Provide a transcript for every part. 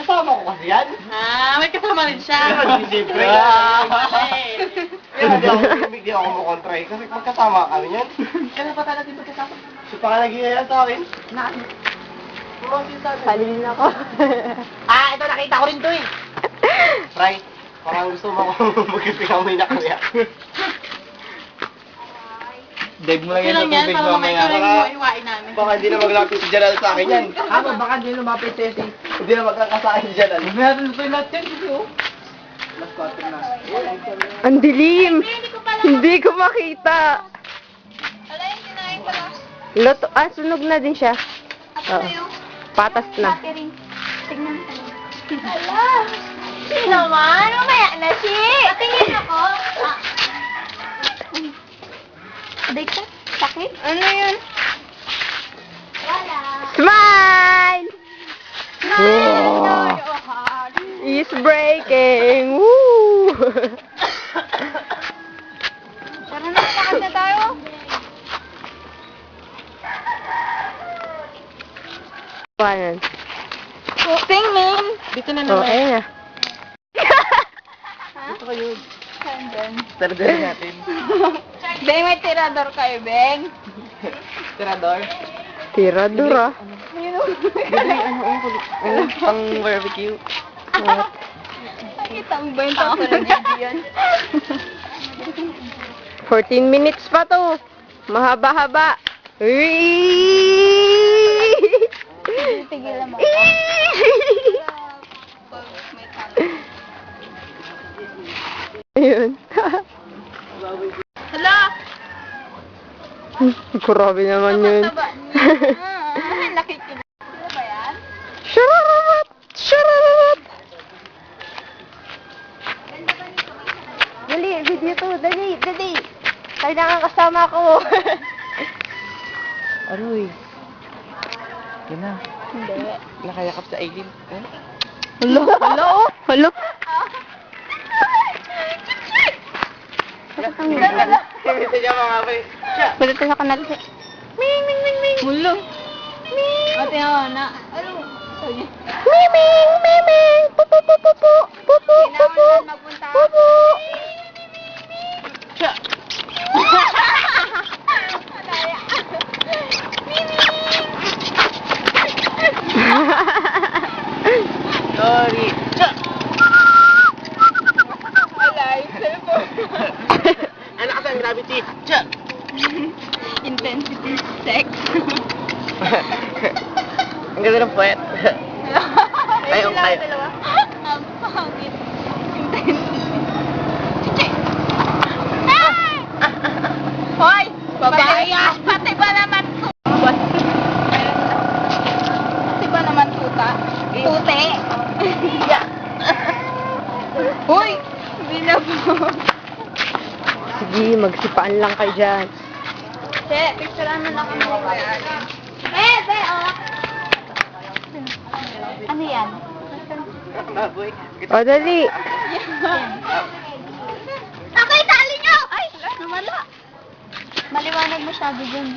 Kasama ko kasi yan. May kasama rin siya. Siyempre. Hindi ako makontra eh. Kasi magkasama kami yan. Kailan pa talaga dito kasama? So, pangalagay yan sa akin. Palilin ako. Ito nakita ko rin to eh. Right. Parang gusto mo ako magkipingamay na kaya. Dive mo lang yan sa Ilang yan, tubig para mamaya mamaya. ito yung iwain namin. Baka hindi na maglapit si Janal sa akin yan. Baka hindi lumapit si Esi. Hindi na magkakasakin si Janal. Huwag natin lutuin lahat yan. Last quarter na. Ang dilim. Hindi ko makita. Wala yung kinain ko lang. Luto, sunog na din siya. Oo. Patas na. Battery. Tignan ko. Hala! Si naman? Mamaya na si! Patingin ako. Date ka? Sakit? Ano yun? Wala. Smile! Wow. Is breaking. Woo! Tara na, lakad na tayo. Paano? Tingin! Dito na Oh, naman. ayun na. Dito kayo. Saan dyan? Tardari natin. Beng, may tirador kayo, Beng. Tirador. Tiradura. Pang barbecue. Nakita mo ba yung tao ko ng yan? 14 minutes pa to. Mahaba-haba. Tigilan mo. Ayun. Hala! Grabe naman yun. Nakikita. Sino ba yan? Shararat! Shararat! Dali, video to. Dali, dali. Kailangan kasama ko. Aroy. Yan na. Hindi. Nakayakap sa Aileen. Hello? Hello? Hello? Kimita niya mga pre. Balito na kanal. Ming, ming, ming, ming. Mulo. Ate ako na. Ano? Miming, miming. Pupu, pupu, pupu. Pupu, pupu. Magpunta. Pupu. Sorry. Wala yung cellphone. Anak ka sa gravity. Intensity sex. Ang ganda ng puwet. Ayun, Dalawa, kayo. dalawa. Ang pangit. Hoy! Babae! Pati ba naman tuta? Pati ba naman tuta? Tute! Hoy! Hindi na po. Sige, magsipaan lang kayo dyan. Che, picturean mo na kami ni Kuya Alin. Be, oh! Ano yan? Baboy. O, dali. Okay, tali nyo! Ay, nawala. Maliwanag masyado dyan.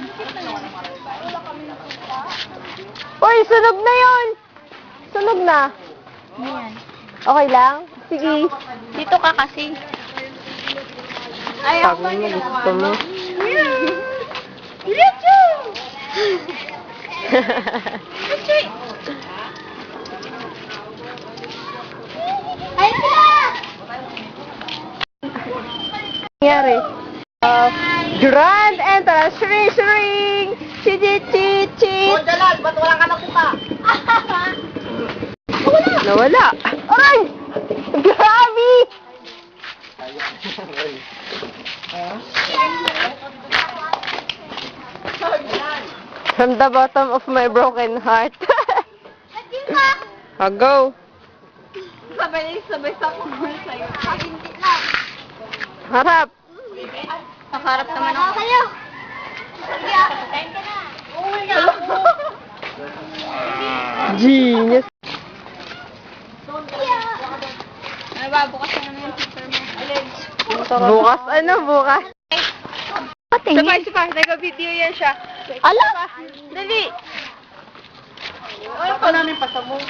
Uy, sunog na yun. Sunog na. Ano yan? Okay lang? Sige. Dito ka kasi. Ayaw Sabi mo, gusto mo. Ay, sila! Nangyari. Grand entrance. Shring, shring. Chit, chit, chit. Jalal, ba't wala ka nakuha? Nawala. Aray! Grabe! From the bottom of my broken heart. Go. Sabay sa kumul sa'yo. Hindi lang. Harap. Nakaharap naman ako. Kayo! Sige, kain ka na. Uwi na ako. Genius. Ay, babukas na naman yung sister mo. Alin? Bukas ano? Bukas? Patingin. Sabay. Nag-video yan siya. Ala! Dali. Ano pa namin pasabong?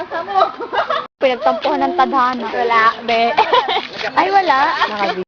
Basta mo. Pinagtampuhan ng tadhana. Wala, be. Ay, wala.